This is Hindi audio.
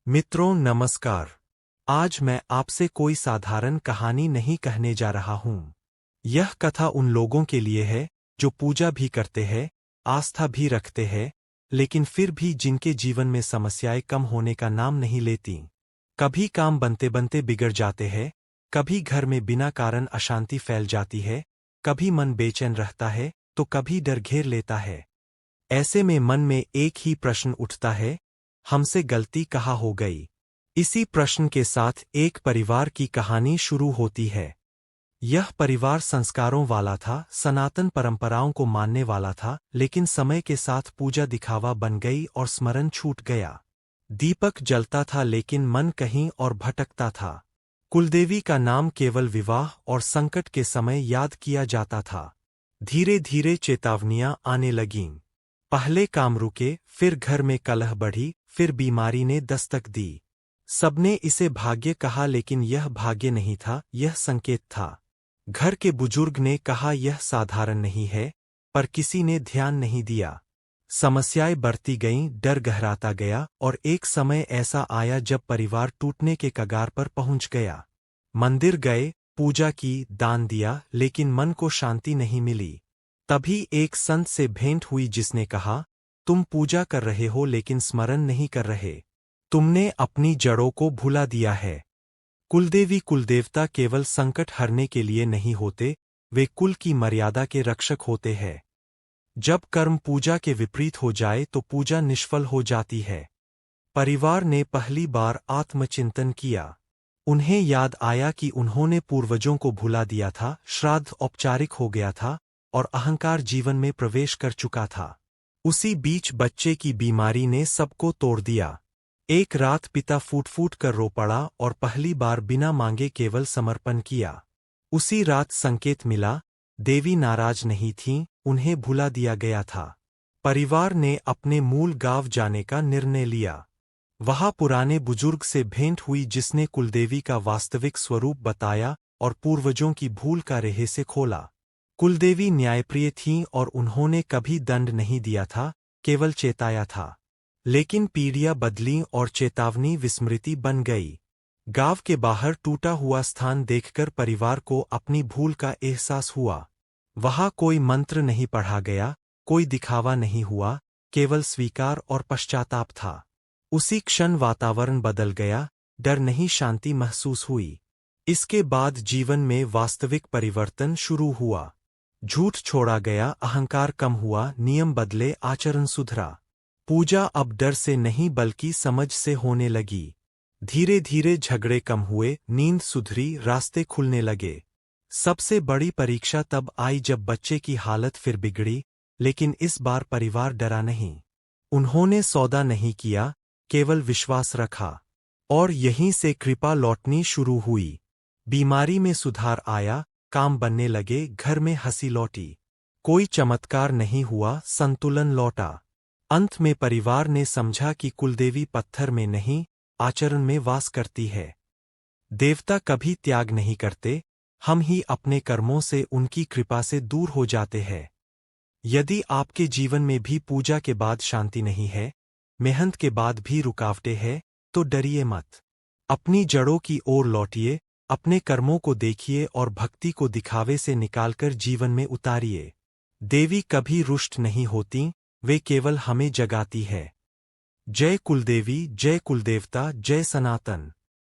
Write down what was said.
मित्रों नमस्कार। आज मैं आपसे कोई साधारण कहानी नहीं कहने जा रहा हूँ। यह कथा उन लोगों के लिए है जो पूजा भी करते हैं, आस्था भी रखते हैं, लेकिन फिर भी जिनके जीवन में समस्याएं कम होने का नाम नहीं लेती। कभी काम बनते बनते बिगड़ जाते हैं, कभी घर में बिना कारण अशांति फैल जाती है, कभी मन बेचैन रहता है तो कभी डर घेर लेता है। ऐसे में मन में एक ही प्रश्न उठता है, हमसे गलती कहाँ हो गई। इसी प्रश्न के साथ एक परिवार की कहानी शुरू होती है। यह परिवार संस्कारों वाला था, सनातन परंपराओं को मानने वाला था, लेकिन समय के साथ पूजा दिखावा बन गई और स्मरण छूट गया। दीपक जलता था लेकिन मन कहीं और भटकता था। कुलदेवी का नाम केवल विवाह और संकट के समय याद किया जाता था। धीरे धीरे चेतावनियां आने लगीं। पहले काम रुके, फिर घर में कलह बढ़ी, फिर बीमारी ने दस्तक दी। सबने इसे भाग्य कहा लेकिन यह भाग्य नहीं था, यह संकेत था। घर के बुजुर्ग ने कहा यह साधारण नहीं है, पर किसी ने ध्यान नहीं दिया। समस्याएं बढ़ती गईं, डर गहराता गया और एक समय ऐसा आया जब परिवार टूटने के कगार पर पहुंच गया। मंदिर गए, पूजा की, दान दिया, लेकिन मन को शांति नहीं मिली। तभी एक संत से भेंट हुई जिसने कहा, तुम पूजा कर रहे हो लेकिन स्मरण नहीं कर रहे। तुमने अपनी जड़ों को भुला दिया है। कुलदेवी कुलदेवता केवल संकट हरने के लिए नहीं होते, वे कुल की मर्यादा के रक्षक होते हैं। जब कर्म पूजा के विपरीत हो जाए तो पूजा निष्फल हो जाती है। परिवार ने पहली बार आत्मचिंतन किया। उन्हें याद आया कि उन्होंने पूर्वजों को भुला दिया था, श्राद्ध औपचारिक हो गया था और अहंकार जीवन में प्रवेश कर चुका था। उसी बीच बच्चे की बीमारी ने सबको तोड़ दिया। एक रात पिता फूट फूट कर रो पड़ा और पहली बार बिना मांगे केवल समर्पण किया। उसी रात संकेत मिला, देवी नाराज नहीं थीं, उन्हें भुला दिया गया था। परिवार ने अपने मूल गांव जाने का निर्णय लिया। वहां पुराने बुजुर्ग से भेंट हुई जिसने कुलदेवी का वास्तविक स्वरूप बताया और पूर्वजों की भूल का रहस्य खोला। कुलदेवी न्यायप्रिय थीं और उन्होंने कभी दंड नहीं दिया था, केवल चेताया था। लेकिन पीढ़ियां बदलीं और चेतावनी विस्मृति बन गई। गांव के बाहर टूटा हुआ स्थान देखकर परिवार को अपनी भूल का एहसास हुआ। वहां कोई मंत्र नहीं पढ़ा गया, कोई दिखावा नहीं हुआ, केवल स्वीकार और पश्चाताप था। उसी क्षण वातावरण बदल गया, डर नहीं शांति महसूस हुई। इसके बाद जीवन में वास्तविक परिवर्तन शुरू हुआ। झूठ छोड़ा गया, अहंकार कम हुआ, नियम बदले, आचरण सुधरा। पूजा अब डर से नहीं बल्कि समझ से होने लगी। धीरे धीरे झगड़े कम हुए, नींद सुधरी, रास्ते खुलने लगे। सबसे बड़ी परीक्षा तब आई जब बच्चे की हालत फिर बिगड़ी, लेकिन इस बार परिवार डरा नहीं। उन्होंने सौदा नहीं किया, केवल विश्वास रखा। और यहीं से कृपा लौटनी शुरू हुई। बीमारी में सुधार आया, काम बनने लगे, घर में हंसी लौटी। कोई चमत्कार नहीं हुआ, संतुलन लौटा। अंत में परिवार ने समझा कि कुलदेवी पत्थर में नहीं, आचरण में वास करती है। देवता कभी त्याग नहीं करते, हम ही अपने कर्मों से उनकी कृपा से दूर हो जाते हैं। यदि आपके जीवन में भी पूजा के बाद शांति नहीं है, मेहनत के बाद भी रुकावटें हैं, तो डरिए मत। अपनी जड़ों की ओर लौटिए, अपने कर्मों को देखिए और भक्ति को दिखावे से निकालकर जीवन में उतारिए। देवी कभी रुष्ट नहीं होती, वे केवल हमें जगाती है। जय कुलदेवी, जय कुलदेवता, जय सनातन।